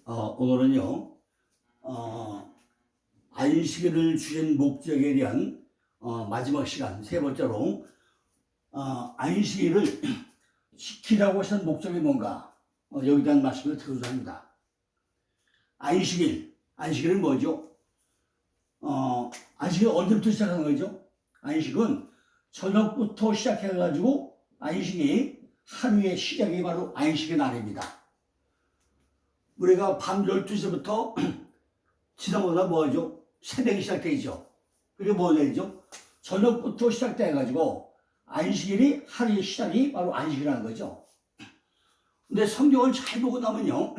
오늘은요, 안식일을 주신 목적에 대한 마지막 시간, 세 번째로, 안식일을 지키라고 하신 목적이 뭔가, 여기에 대한 말씀을 드리고자 합니다. 안식일은 뭐죠? 안식일 언제부터 시작하는 거죠? 안식은 저녁부터 시작해가지고, 안식이 하루의 시작이 바로 안식의 날입니다. 우리가 밤 12시부터 지나보다 뭐죠? 새벽이 시작되죠. 그게 뭐 되죠? 저녁부터 시작돼가지고 안식일이 하루의 시작이 바로 안식이라는 거죠. 근데 성경을 잘 보고 나면요,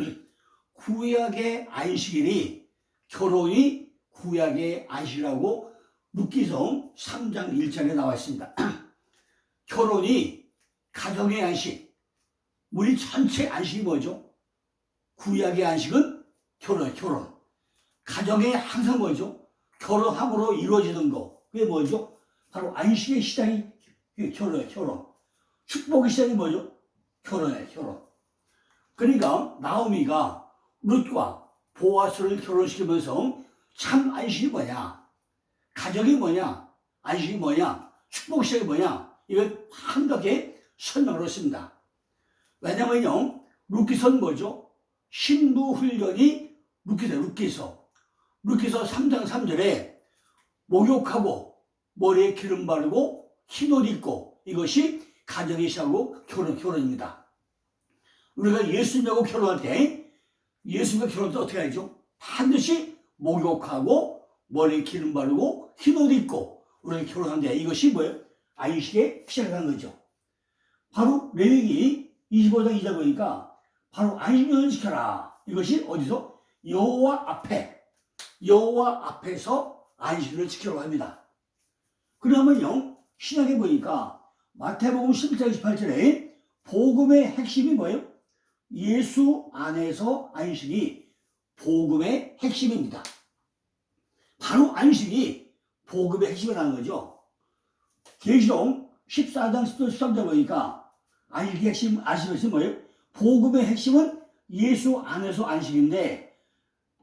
구약의 안식일이 결혼이 구약의 안식이라고 룻기서 3장 1절에 나와 있습니다. 결혼이 가정의 안식, 우리 전체 안식이 뭐죠? 구약의 안식은 결혼. 가정의 항상 뭐죠? 결혼함으로 이루어지는 거. 그게 뭐죠? 바로 안식의 시작이 결혼. 축복의 시작이 뭐죠? 결혼. 그러니까 나오미가 룻과 보아스를 결혼시키면서 참 안식이 뭐냐? 가정이 뭐냐? 안식이 뭐냐? 축복 시작이 뭐냐? 이걸 한가하게 설명을 했습니다. 왜냐면요, 룻기서는 뭐죠? 신부 훈련이 룻기서 3장 3절에 목욕하고 머리에 기름 바르고 흰옷 입고, 이것이 가정의 시작으로 결혼입니다. 우리가 예수님하고 결혼할 때, 예수님과 결혼할 때 어떻게 하죠? 반드시 목욕하고 머리에 기름 바르고 흰옷 입고 우리가 결혼하는데, 이것이 뭐예요? 안식의 시작이라는 거죠. 바로 레위기 25장 2절 보니까 바로 안식년을 지켜라. 이것이 어디서? 여호와 앞에서 안식일을 지키라고 합니다. 그러면요, 신약에 보니까 마태복음 11장 28절에 복음의 핵심이 뭐예요? 예수 안에서 안식이 복음의 핵심입니다. 바로 안식이 복음의 핵심이라는 거죠. 계시록 14장 13절 보니까 안식의 핵심, 아시면서 뭐예요? 복음의 핵심은 예수 안에서 안식인데,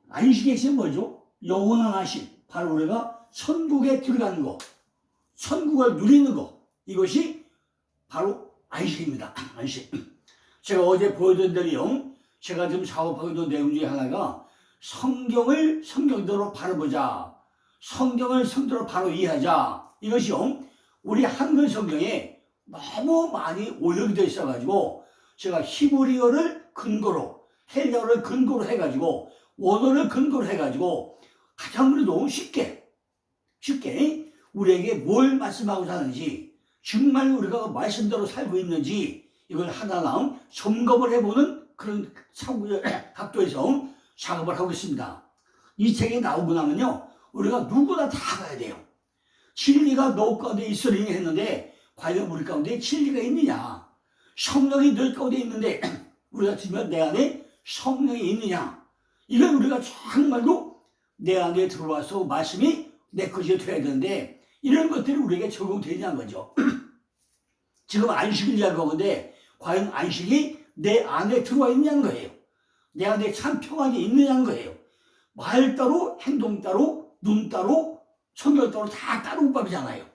안식의 핵심은 뭐죠? 영원한 안식. 바로 우리가 천국에 들어가는 거, 천국을 누리는 거, 이것이 바로 안식입니다. 안식. 제가 어제 보여드린 대로 제가 지금 작업하고 있는 내용 중에 하나가 성경을 성경대로 바로 보자, 성경을 성경대로 바로 이해하자. 이것이요, 우리 한글 성경에 너무 많이 오역이 되어 있어가지고 제가 히브리어를 근거로, 헬라어를 근거로 해가지고, 원어를 근거로 해가지고 가장 그래도 쉽게 우리에게 뭘 말씀하고자 하는지, 정말 우리가 말씀대로 살고 있는지, 이걸 하나하나 점검을 해보는 그런 각도에서 작업을 하고 있습니다. 이 책이 나오고 나면요, 우리가 누구나 다 알아야 돼요. 진리가 너 가운데 있으리니 했는데, 과연 우리 가운데 진리가 있느냐? 성령이 너 가운데 있는데 우리가 지금 내 안에 성령이 있느냐? 이걸 우리가 정말로 내 안에 들어와서 말씀이 내 것이 되어야 되는데, 이런 것들이 우리에게 적용되냐는 거죠. 지금 안식을 이야기하고 있는데 과연 안식이 내 안에 들어와 있냐는 거예요. 내 안에 참 평안이 있느냐는 거예요. 말 따로, 행동 따로, 눈 따로, 성경 따로 다 다른 법이잖아요.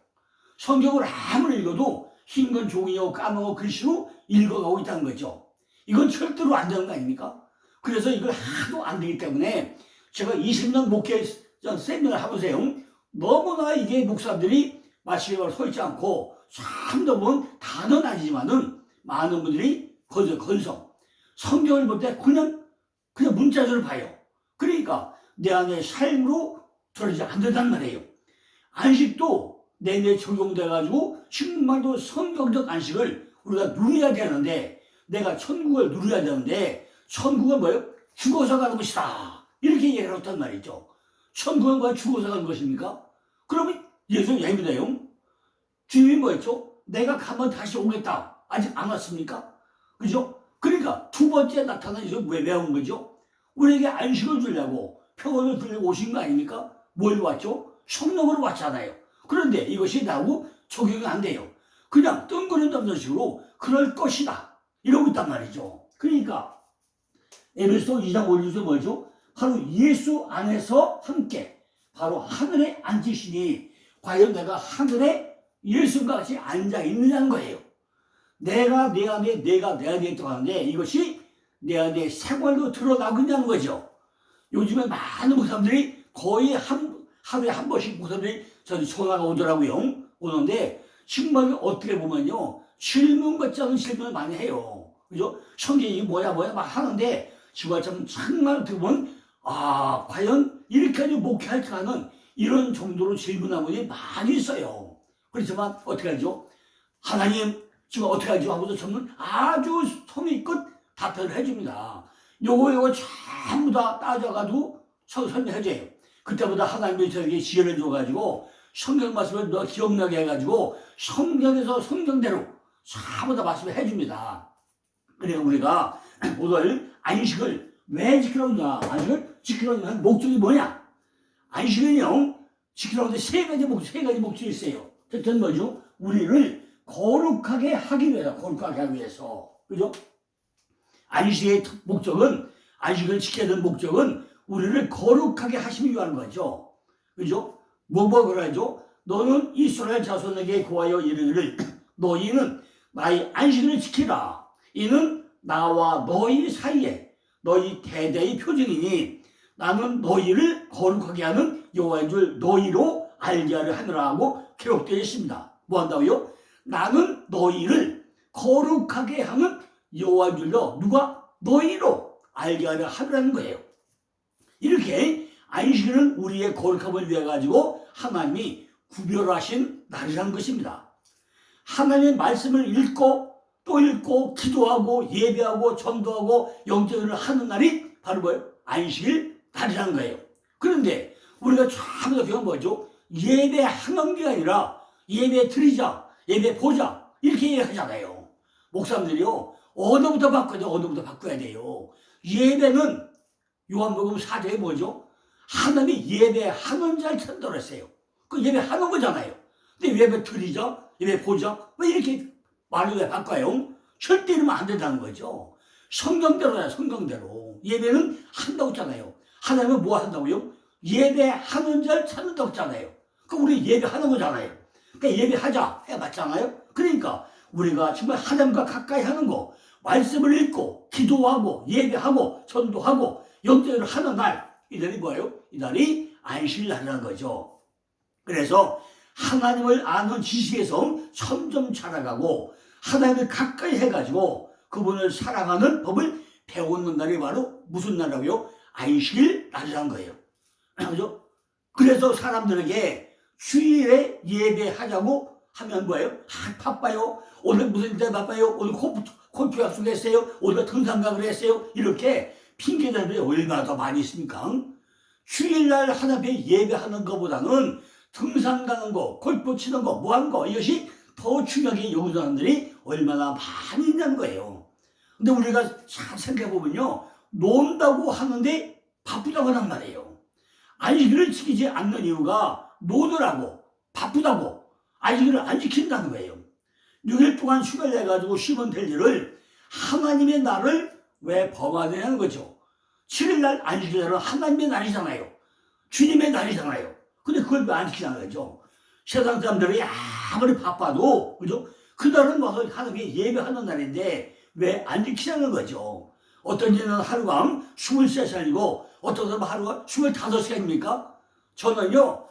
성경을 아무리 읽어도 흰 건 종이요 까만 거 글씨로 읽어가고 있다는 거죠. 이건 절대로 안 되는 거 아닙니까? 그래서 이걸 하도 안 되기 때문에 제가 20년 목회 세미나를 하면서요, 너무나 이게 목사들이 마치고 서 있지 않고, 참도 보면 단어는 아니지만은 많은 분들이 건성 성경을 볼 때 그냥 문자적으로 봐요. 그러니까 내 안에 삶으로 들어지지 않는단 말이에요. 안식도 내내 적용돼가지고 정말로 성경적 안식을 우리가 누려야 되는데, 내가 천국을 누려야 되는데, 천국은 뭐예요? 죽어서 가는 것이다, 이렇게 얘기를 했단 말이죠. 천국은 뭐야? 죽어서 가는 것입니까? 그러면 예수 예민해요. 주님이 뭐였죠? 내가 가면 다시 오겠다. 아직 안 왔습니까? 그죠? 그러니까 두 번째 나타난 이제 왜 온 거죠? 우리에게 안식을 주려고, 평안을 주려고 오신 거 아닙니까? 뭘 왔죠? 성령으로 왔잖아요. 그런데 이것이 나하고 적용이 안 돼요. 그냥 뜬구름 잡는 식으로 그럴 것이다, 이러고 있단 말이죠. 그러니까 에베소 2장 5절에서 뭐죠? 바로 예수 안에서 함께 바로 하늘에 앉으시니 과연 내가 하늘에 예수과 같이 앉아 있느냐는 거예요. 내가 내 안에 내가 내 안에 있다고 하는데 이것이 내 안에 생활로 드러나고 있냐는 거죠. 요즘에 많은 목사님들이 거의 하루에 한 번씩 목사님들이 저희 전화가 오더라고요. 오는데 정말 어떻게 보면요 질문 같지 않은 질문을 많이 해요. 그죠? 성경이 뭐야 막 하는데 정말 어떻게 보면 과연 이렇게까지 목회할까 하는 이런 정도로 질문하는 분이 많이 있어요. 그렇지만 어떻게 하죠? 하나님 지금 어떻게 하죠? 하고서 저는 아주 성의껏 답변을 해줍니다. 요거 전부 다 따져가지고 설명해줘요. 그때보다 하나님이 저에게 지혜를 줘가지고 성경 말씀을 너 기억나게 해가지고 성경에서 성경대로 전부 다 말씀을 해줍니다. 그래서 우리가 오늘 안식을 왜 지키라고 하냐? 안식을 지키라고 하는 목적이 뭐냐? 안식은요 지키라고 하는데 세 가지 목적이 있어요. 첫째는 뭐죠? 우리를 거룩하게 하기 위해서, 거룩하게 하기 위해서. 그죠? 안식의 목적은, 안식을 지켜야 되는 목적은 우리를 거룩하게 하시기 위한 거죠. 그죠? 뭐가 그러죠? 너는 이스라엘 자손에게 고하여 이르기를 너희는 나의 안식을 지키라. 이는 나와 너희 사이에 너희 대대의 표징이니 나는 너희를 거룩하게 하는 여호와인 줄 너희로 알게 하려 하느라 하고 기록되어 있습니다. 뭐 한다고요? 나는 너희를 거룩하게 하는 여호와인 줄로 누가? 너희로 알게 하려 하라는 거예요. 이렇게 안식일은 우리의 거룩함을 위해 가지고 하나님이 구별하신 날이라는 것입니다. 하나님의 말씀을 읽고 또 읽고 기도하고 예배하고 전도하고 영적을 하는 날이 바로 뭐예요? 안식일 날이라는 거예요. 그런데 우리가 전부 다 배운 뭐죠? 예배하는 게 아니라 예배 드리자, 예배 보자 이렇게 얘기하잖아요. 목사님들이요 언어부터 바꿔야 돼요. 예배는 요한복음 4장에 뭐죠? 하나님이 예배하는 자를 찾는다고 했어요. 그 예배하는 거잖아요. 근데 예배 드리자, 예배 보자 왜 이렇게 말을 왜 바꿔요? 절대 이러면 안 된다는 거죠. 성경대로야, 성경대로. 예배는 한다고 했잖아요. 하나님은 뭐 한다고요? 예배하는 자를 찾는다고 했잖아요. 그럼 우리 예배하는 거잖아요. 그러니까 예배하자 해봤잖아요. 그러니까 우리가 정말 하나님과 가까이 하는 거, 말씀을 읽고 기도하고 예배하고 전도하고 영적으로 하는 날, 이 날이 뭐예요? 이 날이 안식일이라는 거죠. 그래서 하나님을 아는 지식에서 점점 자라가고 하나님을 가까이 해가지고 그분을 사랑하는 법을 배우는 날이 바로 무슨 날이라고요? 안식일 날이라는 거예요. 그죠? 그래서 사람들에게 주일에 예배하자고 하면 뭐예요? 바빠요. 오늘 무슨 일 바빠요? 오늘 골프 약속했어요. 오늘 등산각을 했어요. 이렇게 핑계대는 얼마나 더 많이 있습니까? 주일날 하나님 앞에 예배하는 것보다는 등산 가는 거, 골프 치는 거, 뭐 하는 거 이것이 더 중요하게 여기는 사람들이 얼마나 많이 있냐는 거예요. 근데 우리가 잘 생각해보면요 논다고 하는데 바쁘다고 하단 말이에요. 안식일을 지키지 않는 이유가 노느라고 바쁘다고 안식일을 안 지킨다는 거예요. 6일 동안 휴가를 내가지고 쉬면 될 일을 하나님의 날을 왜 범하느냐는 거죠. 7일날 안식일은 하나님의 날이잖아요. 주님의 날이잖아요. 근데 그걸 왜 안 지키냐는 거죠. 세상 사람들이 아무리 바빠도 그죠? 그날은 와서 하나님께 예배하는 날인데 왜 안 지키냐는 거죠. 어떤 이는 하루가 23시간이고 어떤 사람은 하루가 25시간입니까? 저는요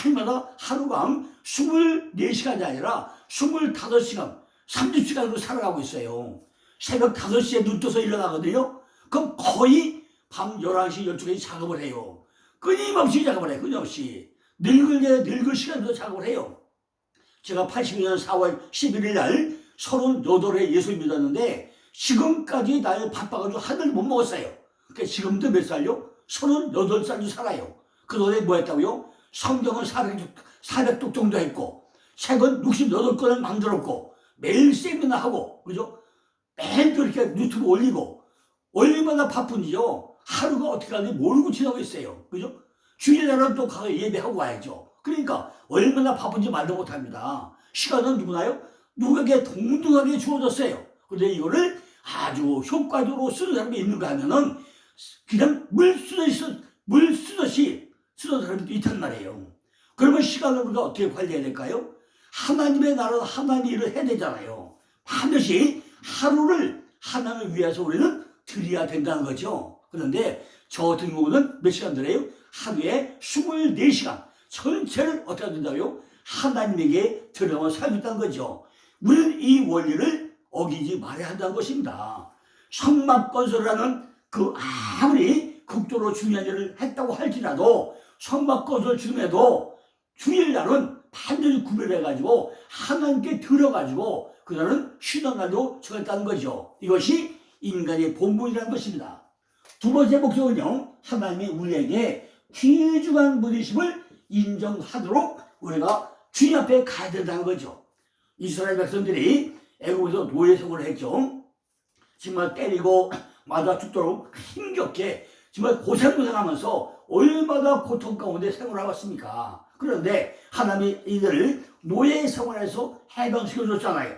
날마다 하루가 24시간이 아니라 25시간 30시간으로 살아가고 있어요. 새벽 5시에 눈 떠서 일어나거든요. 그럼 거의 밤 11시 12시까지 작업을 해요. 끊임없이 작업을 해요. 끊임없이 늙을 시간도 작업을 해요. 제가 82년 4월 11일 날 38에 예수 믿었는데 지금까지 날 바빠가지고 하늘 못 먹었어요. 그러니까 지금도 몇 살요? 38살도 살아요. 그 노래 뭐 했다고요? 성경은 400독 정도 했고 책은 68권을 만들었고 매일 세미나 하고 그죠? 매일 그렇게 유튜브 올리고 얼마나 바쁜지요. 하루가 어떻게 하는지 모르고 지나고 있어요. 그죠? 주일날은 또 가서 예배하고 와야죠. 그러니까 얼마나 바쁜지 말도 못합니다. 시간은 누구나요? 누구에게 동등하게 주어졌어요. 그런데 이거를 아주 효과적으로 쓰는 사람이 있는가 하면은 그냥 물 쓰듯이 쓰던 사람도 있단 말이에요. 그러면 시간을 우리가 어떻게 관리해야 될까요? 하나님의 나라는 하나님의 일을 해야 되잖아요. 반드시 하루를 하나님을 위해서 우리는 드려야 된다는 거죠. 그런데 저 같은 경우는 몇 시간 드려요? 하루에 24시간 전체를 어떻게 된다고요? 하나님에게 드려만 살고 있다는 거죠. 우리는 이 원리를 어기지 말아야 한다는 것입니다. 성막건설이라는 그 아무리 극도로 중요한 일을 했다고 할지라도 성막건설 중에도 주일날은 반드시 구별해가지고 하나님께 드려가지고 그날은 쉬는 날도 정했다는 거죠. 이것이 인간의 본분이라는 것입니다. 두 번째 목적은요, 하나님이 우리에게 귀중한 분이심을 인정하도록 우리가 주님 앞에 가야 된다는 거죠. 이스라엘 백성들이 애국에서 노예 생활을 했죠. 정말 때리고 맞아 죽도록 힘겹게 정말 고생하면서 얼마나 고통 가운데 생활하고 왔습니까? 그런데 하나님이 이들을 노예 생활에서 해방시켜줬잖아요.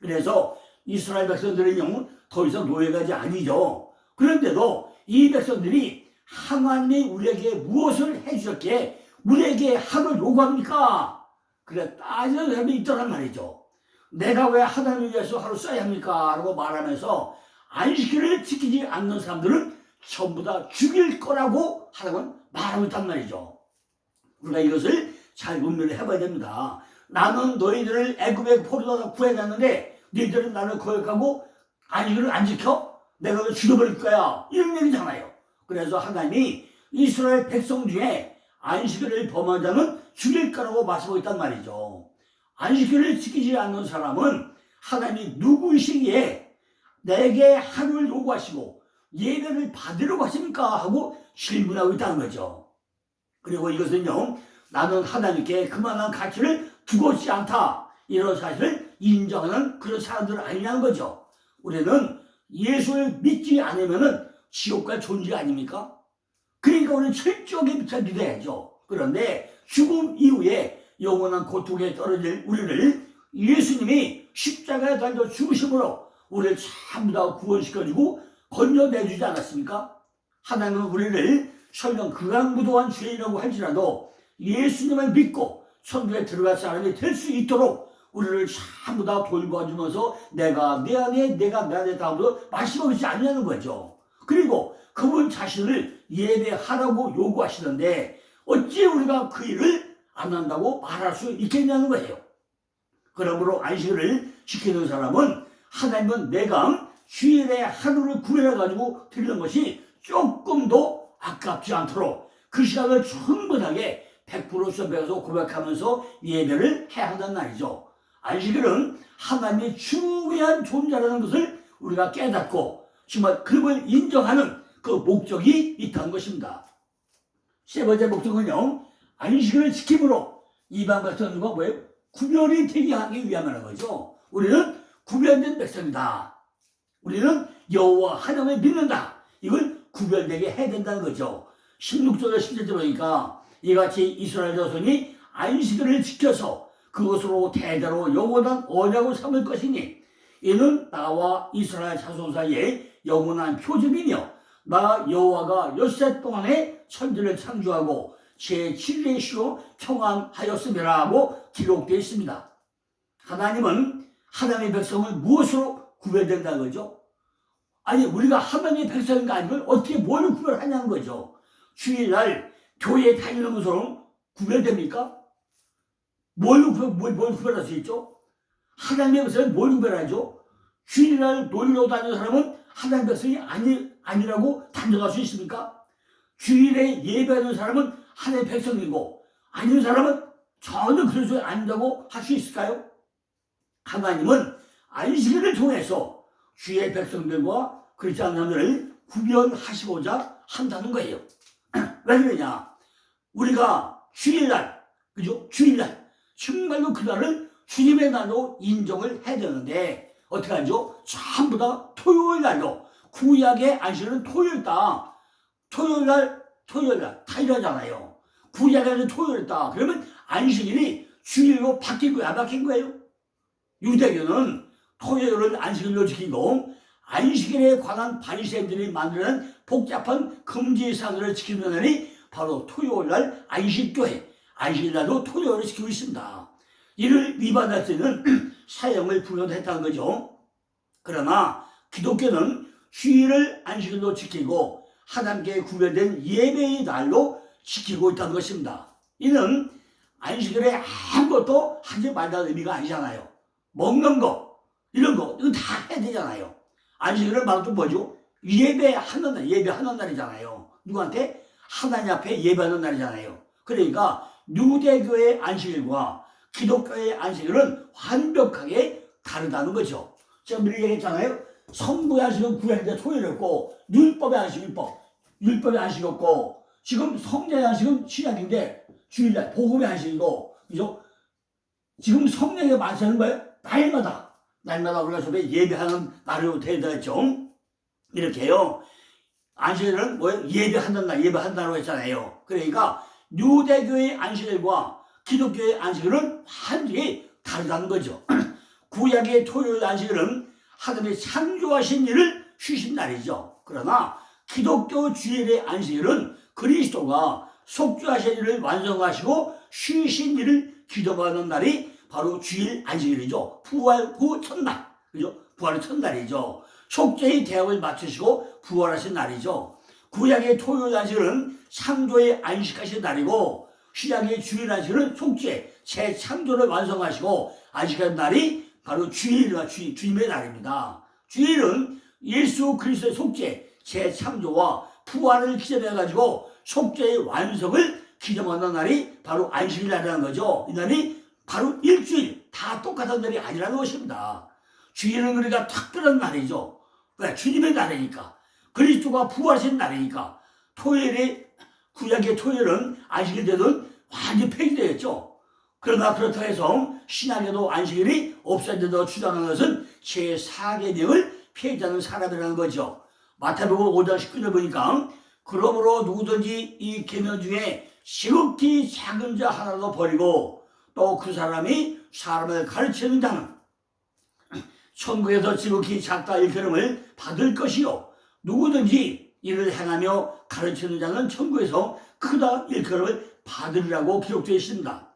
그래서 이스라엘 백성들은요, 더 이상 노예가 아니죠. 그런데도 이 백성들이 하나님이 우리에게 무엇을 해주셨기에 우리에게 하루 요구합니까? 그래 따지는 사람이 있더란 말이죠. 내가 왜 하나님을 위해서 하루 써야 합니까? 라고 말하면서 안식일을 지키지 않는 사람들은 전부 다 죽일 거라고 하라고 말하고 있단 말이죠. 우리가 이것을 잘 분별을 해봐야 됩니다. 나는 너희들을 애굽의 포로로 구해놨는데 너희들은 나를 거역하고 안식일을 안 지켜? 내가 너 죽여버릴 거야. 이런 얘기잖아요. 그래서 하나님이 이스라엘 백성 중에 안식일을 범한 자는 죽일 거라고 말씀하고 있단 말이죠. 안식일을 지키지 않는 사람은 하나님이 누구이시기에 내게 하루를 요구하시고 예배를 받으려고 하십니까? 하고 질문하고 있다는 거죠. 그리고 이것은요, 나는 하나님께 그만한 가치를 두고 있지 않다, 이런 사실을 인정하는 그런 사람들 아니냐는 거죠. 우리는 예수를 믿지 않으면 지옥 갈 존재 아닙니까? 그러니까 우리는 철저하게 믿어야죠. 그런데 죽음 이후에 영원한 고통에 떨어질 우리를 예수님이 십자가에 달려 죽으심으로 우리를 전부 다 구원시켜주고 건져내주지 않았습니까? 하나님은 우리를 설령 극악무도한 죄인이라고 할지라도 예수님을 믿고 천국에 들어갈 사람이 될 수 있도록 우리를 전부 다 돌봐주면서 내가 내 안에 내가 내 안에 다음으로 말씀하지 않냐는 거죠. 그리고 그분 자신을 예배하라고 요구하시는데 어찌 우리가 그 일을 안 한다고 말할 수 있겠냐는 거예요. 그러므로 안식일을 지키는 사람은 하나님은 내가 주일에 하루를 구별해가지고 드리는 것이 조금도 아깝지 않도록 그 시간을 충분하게 100% 수업해서 고백하면서 예배를 해야 한다는 말이죠. 안식일은 하나님의 중요한 존재라는 것을 우리가 깨닫고 정말 그분을 인정하는 그 목적이 있다는 것입니다. 세 번째 목적은요, 안식일을 지킴으로 이방 백성들과 뭐예요? 구별이 되게 하기 위함이라는 거죠. 우리는 구별된 백성이다. 우리는 여호와 하나님을 믿는다. 이걸 구별되게 해야 된다는 거죠. 16절에 17절 보니까 이같이 이스라엘 자손이 안식일을 지켜서 그것으로 대대로 영원한 언약을 삼을 것이니 이는 나와 이스라엘 자손 사이에 영원한 표적이며 나 여호와가 엿새 동안에 천지를 창조하고 제7일에 쉬어 평안하였음이라 하고 기록되어 있습니다. 하나님은 하나님의 백성을 무엇으로 구별된다는 거죠? 아니 우리가 하나님의 백성인가 아니면 어떻게 뭘 구별하냐는 거죠. 주일날 교회에 다니는 것으로 구별됩니까? 뭘 구별할 수 있죠? 하나님의 백성은 뭘 구별하죠? 주일날 놀러 다니는 사람은 하나님의 백성이 아니라고 단정할 수 있습니까? 주일에 예배하는 사람은 하나님의 백성이고 아닌 사람은 전혀 그리스도의 아니라고 할 수 있을까요? 하나님은 안식일을 통해서 주의 백성들과 그렇지 않은 사람들을 구별하시고자 한다는 거예요. 왜 그러냐? 우리가 주일날, 그죠? 주일날, 정말로 그날을 주님의 날로 인정을 해야 되는데, 어떻게 하죠? 전부 다 토요일 날로, 구약의 안식일은 토요일 날 다 일하잖아요. 구약에는 토요일 다. 그러면 안식일이 주일로 바뀐 거야, 안 바뀐 거예요? 유대교는 토요일은 안식일로 지키고 안식일에 관한 바리새인들이 만드는 복잡한 금지사항을 지키는 날이 바로 토요일날 안식교회, 안식일날도 토요일을 지키고 있습니다. 이를 위반할 때는 사형을 부여했다는 거죠. 그러나 기독교는 주일을 안식일로 지키고 하나님께 구별된 예배의 날로 지키고 있다는 것입니다. 이는 안식일에 아무것도 하지 말라는 의미가 아니잖아요. 먹는 거, 이런 거, 이거 다 해야 되잖아요. 안식일은 말도 뭐죠? 예배하는 날, 예배하는 날이잖아요. 누구한테? 하나님 앞에 예배하는 날이잖아요. 그러니까 유대교의 안식일과 기독교의 안식일은 완벽하게 다르다는 거죠. 제가 미리 얘기했잖아요. 성부의 안식은 구약의 토요일이었고 율법의 안식은 율법의 안식이었고 지금 성령의 안식은 신약인데 주일날 복음의 안식이고 그죠? 지금 성령의 안식은 뭐예요? 날마다 우리가 저에 예배하는 날로 대단했죠. 이렇게요. 안식일은 뭐예요? 예배하는 날로 했잖아요. 그러니까 유대교의 안식일과 기독교의 안식일은 완전히 다르다는 거죠. 구약의 토요일 안식일은 하나님이 창조하신 일을 쉬신 날이죠. 그러나 기독교 주일의 안식일은 그리스도가 속죄하신 일을 완성하시고 쉬신 일을 기도하는 날이 바로 주일 안식일이죠. 부활 후 첫날, 그죠? 부활 첫날이죠. 속죄의 대학을 마치시고 부활하신 날이죠. 구약의 토요일 안식일은 창조의 안식하신 날이고 신약의 주일 안식일은 속죄, 새 창조를 완성하시고 안식하는 날이 바로 주일과 주님의 날입니다. 주일은 예수 그리스도의 속죄, 새 창조와 부활을 기념해가지고 속죄의 완성을 기념하는 날이 바로 안식일 날이라는 거죠. 이 날이 바로 일주일 다 똑같은 날이 아니라는 것입니다. 주일은 그러니까 특별한 날이죠. 왜? 주님의 날이니까. 그리스도가 부활하신 날이니까. 토요일에 구약의 토요일은 안식일 때는 완전히 폐기되었죠. 그러나 그렇다고 해서 신약에도 안식일이 없어진다고 주장하는 것은 제4계명을 폐기하는 사람이라는 거죠. 마태복음 5장 19절 보니까 그러므로 누구든지 이 계명 중에 지극히 작은 자 하나도 버리고 또 그 사람이 사람을 가르치는 자는 천국에서 지극히 작다 일컬음을 받을 것이요 누구든지 이를 행하며 가르치는 자는 천국에서 크다 일컬음을 받으리라고 기록되어 있습니다.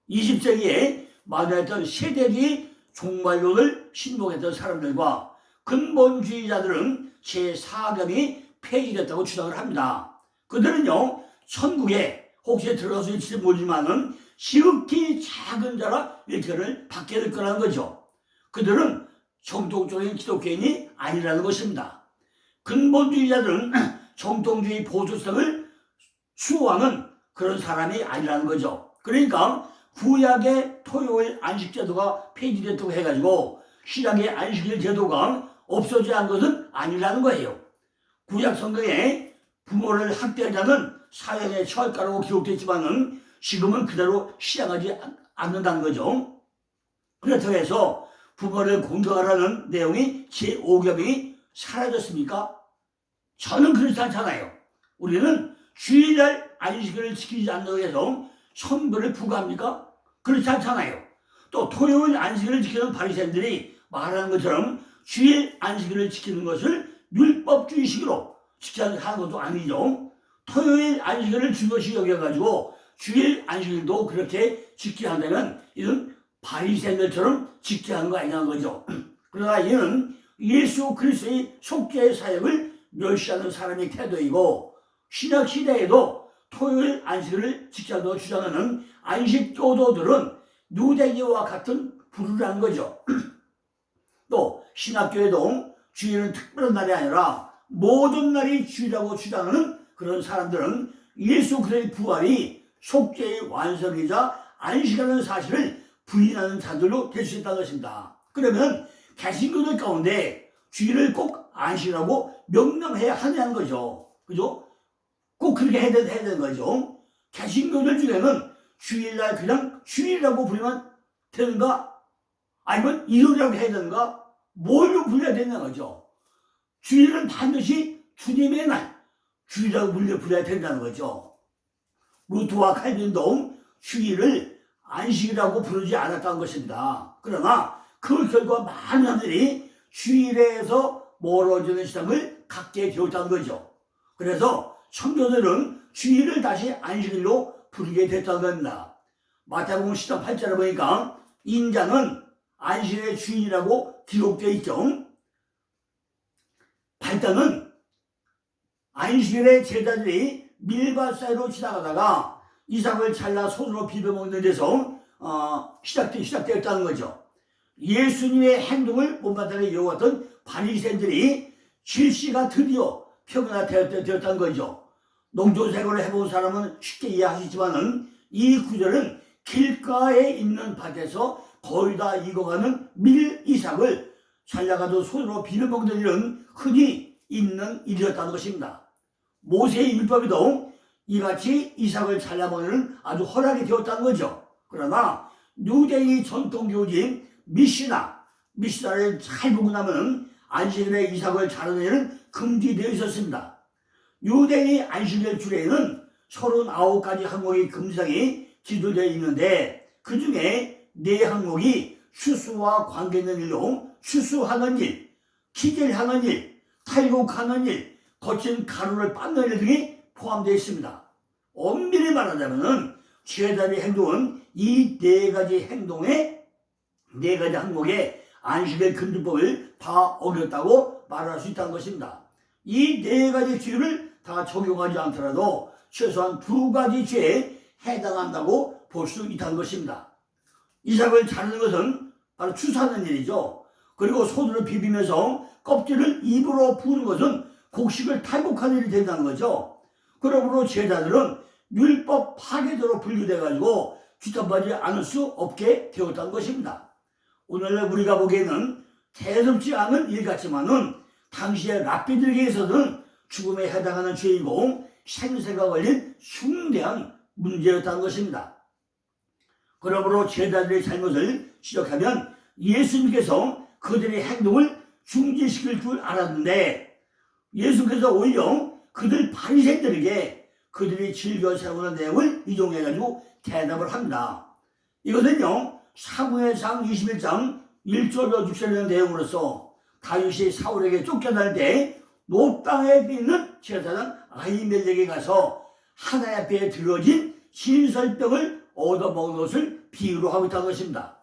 20세기에 만연했던 세대기 종말론을 신봉했던 사람들과 근본주의자들은 제4계명이 폐지됐다고 주장을 합니다. 그들은요 천국에 혹시 들어가서 있을지 모르지만은 지극히 작은 자라 일컬음을 받게 될 거라는 거죠. 그들은 정통적인 기독교인이 아니라는 것입니다. 근본주의자들은 정통주의 보수성을 수호하는 그런 사람이 아니라는 거죠. 그러니까 구약의 토요일 안식제도가 폐지됐다고 해가지고 신약의 안식일 제도가 없어지지 않은 것은 아니라는 거예요. 구약 성경에 부모를 학대한 자는 사형에 처할 거라고 기록되어 있지만은 지금은 그대로 시행하지 않는다는 거죠. 그렇다고 해서 부모를 공경하라는 내용이 제5계명이 사라졌습니까? 저는 그렇지 않잖아요. 우리는 주일날 안식일을 지키지 않는다고 해서 천벌을 부과합니까? 그렇지 않잖아요. 또 토요일 안식일을 지키는 바리새인들이 말하는 것처럼 주일 안식일을 지키는 것을 율법주의식으로 지켜야 하는 것도 아니죠. 토요일 안식일을 중요시 여겨가지고 주일 안식일도 그렇게 지켜야 한다면 이는 바리새인들처럼 지켜야 하는 거 아니냐는 거죠. 그러나 이는 예수 그리스도의 속죄의 사역을 멸시하는 사람의 태도이고 신약 시대에도 토요일 안식일을 지켜도 주장하는 안식교도들은 유대교와 같은 부류를 한 거죠. 또 신학교에도 주일은 특별한 날이 아니라 모든 날이 주일이라고 주장하는 그런 사람들은 예수 그리스도의 부활이 속죄의 완성이자 안식이라는 사실을 부인하는 자들로 될 수 있다는 것입니다. 그러면 개신교들 가운데 주일을 꼭 안식이라고 명령해야 하냐는 거죠. 그죠? 꼭 그렇게 해야 되는 거죠. 개신교들 중에는 주일날 그냥 주일이라고 부르면 되는가? 아니면 일요일이라고 해야 되는가? 뭘로 불려야 되는 거죠. 주일은 반드시 주님의 날, 주일이라고 불려야 된다는 거죠. 루트와 칼빈도 주일을 안식이라고 부르지 않았다는 것입니다. 그러나 그 결과 많은 사람들이 주일에서 멀어지는 신앙을 갖게 되었다는 거죠. 그래서 성도들은 주일을 다시 안식일로 부르게 됐다는 겁니다. 마태복음 10장 8절에 보니까 인자는 안식일의 주인이라고 기록되어 있죠. 8장은 안식일에 제자들이 밀밭 사이로 지나가다가 이삭을 잘라 손으로 비벼먹는 데서 시작되었다는 거죠. 예수님의 행동을 못마땅히 이어왔던 바리새인들이 질시가 드디어 표면화되었다는 거죠. 농촌생활을 해본 사람은 쉽게 이해하시지만은 이 구절은 길가에 있는 밭에서 거의 다 익어가는 밀 이삭을 잘라가도 손으로 비벼먹는 일은 흔히 있는 일이었다는 것입니다. 모세의 율법에도 이같이 이삭을 잘라먹는 아주 허락이 되었다는 거죠. 그러나 유대인의 전통교진 미시나를 잘 보고 나면 안식일에 이삭을 자르는 일은 금지되어 있었습니다. 유대인의 안식일 주례에는 39가지 항목의 금지사항이 기록되어 있는데 그 중에 4항목이 추수와 관계있는 일로 추수하는 일, 기결하는 일, 탈곡하는 일, 거친 가루를 빻는 일 등이 포함되어 있습니다. 엄밀히 말하자면 제자의 행동은 이 4가지 행동의 4가지 항목의 안식일 금지법을 다 어겼다고 말할 수 있다는 것입니다. 이 4가지 죄를 다 적용하지 않더라도 최소한 2가지 죄에 해당한다고 볼 수 있다는 것입니다. 이삭을 자르는 것은 바로 추수하는 일이죠. 그리고 손으로 비비면서 껍질을 입으로 부는 것은 곡식을 탈곡하는 일이 된다는 거죠. 그러므로 제자들은 율법 파괴자로 분류돼가지고 규탄받지 않을 수 없게 되었다는 것입니다. 오늘날 우리가 보기에는 대수롭지 않은 일 같지만은 당시의 랍비들에게서는 죽음에 해당하는 죄이고 생사가 걸린 숭대한 문제였다는 것입니다. 그러므로 제자들의 잘못을 지적하면 예수님께서 그들의 행동을 중지시킬 줄 알았는데 예수께서 오히려 그들 바리새인들에게 그들이 즐겨 세우는 내용을 이용해가지고 대답을 합니다. 이것은요 사무엘상 21장 1절로 6절의 내용으로서 다윗이 사울에게 쫓겨날 때 노땅에 있는 제사장 아히멜렉에 가서 하나님 앞에 들어진 신설떡을 얻어먹은 것을 비유로 하고 있다는 것입니다.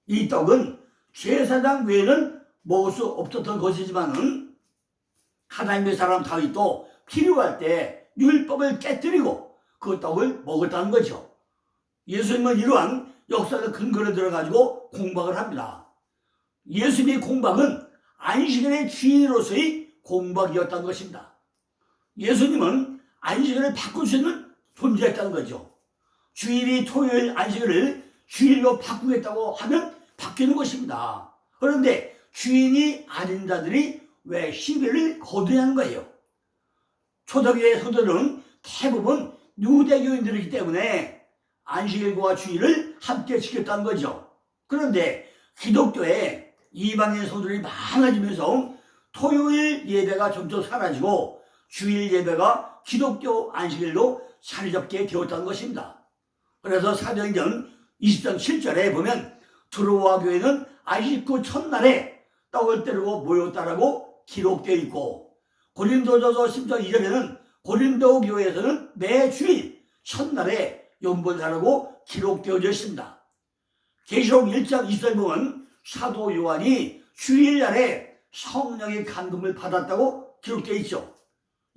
이 떡은 제사장 외에는 먹을 수 없었던 것이지만은 하나님의 사람 다윗도 필요할 때 율법을 깨뜨리고 그 떡을 먹었다는 거죠. 예수님은 이러한 역사적 근거를 들어가지고 공박을 합니다. 예수님의 공박은 안식일의 주인으로서의 공박이었다는 것입니다. 예수님은 안식일을 바꿀 수 있는 존재였다는 거죠. 주일이 토요일 안식일을 주일로 바꾸겠다고 하면 바뀌는 것입니다. 그런데 주인이 아닌 자들이 왜 시비를 거두냐는 거예요. 초대교회 성도들은 대부분 유대교인들이기 때문에 안식일과 주일을 함께 지켰다는 거죠. 그런데 기독교에 이방인 성도들이 많아지면서 토요일 예배가 점점 사라지고 주일 예배가 기독교 안식일로 자리 잡게 되었다는 것입니다. 그래서 사도행전 20장 7절에 보면 드로아 교회는 안식구 첫날에 떡을 때리고 모였다라고 기록되어 있고 고린도전서 10장 2절에는 고린도 교회에서는 매 주일 첫날에 연번하라고 기록되어져 있습니다. 계시록 1장 20절에 보면 사도 요한이 주일날에 성령의 감동을 받았다고 기록되어 있죠.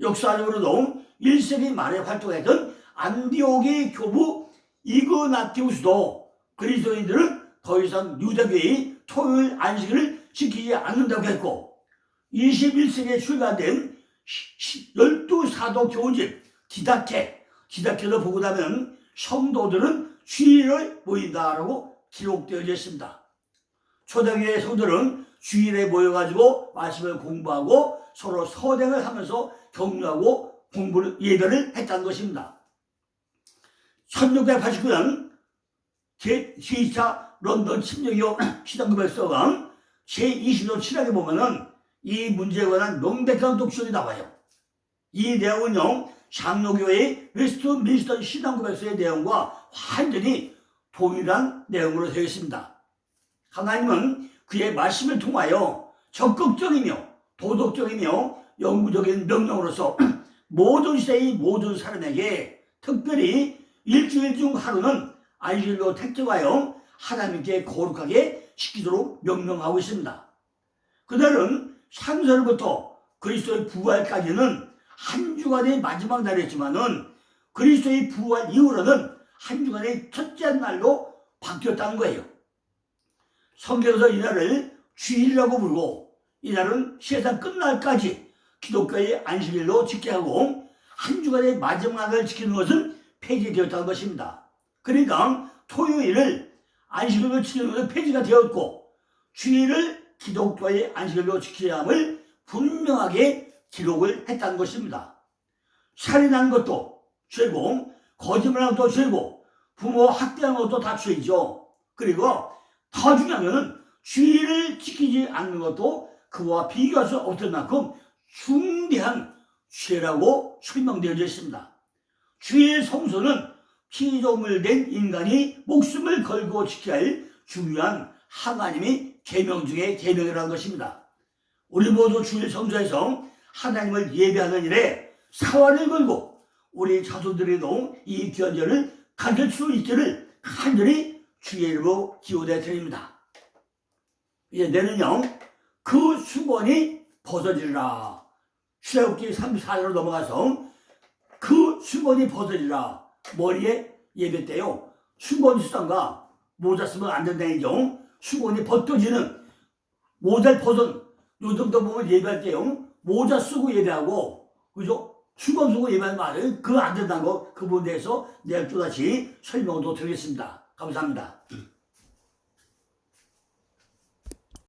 역사적으로도 1세기 말에 활동했던 안디옥의 교부 이그나티우스도 그리스도인들은 더 이상 유대교의 토요일 안식일을 지키지 않는다고 했고 21세기에 출간된 12사도 교훈집 디다케도 보고 나면 성도들은 주일에 모인다라고 기록되어져 있습니다. 초대교회 성도들은 주일에 모여가지고 말씀을 공부하고 서로 서댕을 하면서 격려하고 예배를 했다는 것입니다. 1689년 제2차 런던 침략 이후 시당고백서가 제20조 7항에 보면은 이 문제에 관한 명백한 독촉이 나와요. 이 내용은요 장로교회의 웨스트민스터 시당고백서의 내용과 완전히 동일한 내용으로 되어 있습니다. 하나님은 그의 말씀을 통하여 적극적이며 도덕적이며 영구적인 명령으로서 모든 시대의 모든 사람에게 특별히 일주일 중 하루는 안식일로 택정하여 하나님께 거룩하게 지키도록 명령하고 있습니다. 그날은 창세로부터 그리스도의 부활까지는 한 주간의 마지막 날이었지만은 그리스도의 부활 이후로는 한 주간의 첫째 날로 바뀌었다는 거예요. 성경에서 이날을 주일이라고 부르고 이날은 세상 끝날까지 기독교의 안식일로 지켜야 하고 한 주간의 마지막을 지키는 것은 폐지되었다는 것입니다. 그러니까 토요일을 안식일로 지키는 것은 폐지가 되었고 주일을 기독교의 안식일로 지켜야 함을 분명하게 기록을 했다는 것입니다. 살인하는 것도 죄고 거짓말하는 것도 죄고 부모 학대하는 것도 다 죄죠. 그리고 더 중요한 것은 주일을 지키지 않는 것도 그와 비교할 수 없을 만큼 중대한 죄라고 설명되어 있습니다. 주일 성소는 피조물 된 인간이 목숨을 걸고 지켜야 할 중요한 하나님의 계명 중에 계명이라는 것입니다. 우리 모두 주일 성소에서 하나님을 예배하는 일에 사활을 걸고 우리 자손들에도 이 귀한 절을 가질 수 있기를 간절히 주의 이름으로 기도해 드립니다. 이제 내는요 그 수건이 벗어지리라. 출애굽기 34절로 넘어가서 그 수건이 벗어지리라. 머리에 예배 때요 수건 쓰던가 모자 쓰면 안 된다는 경 수건이 벗겨지는 모자를 벗은 요즘도 보면 예배할 때요 모자 쓰고 예배하고 그죠? 수건 쓰고 예배하는 말은 그거 안 된다는 거 그 부분에 대해서 내가 또다시 설명도 드리겠습니다. 감사합니다.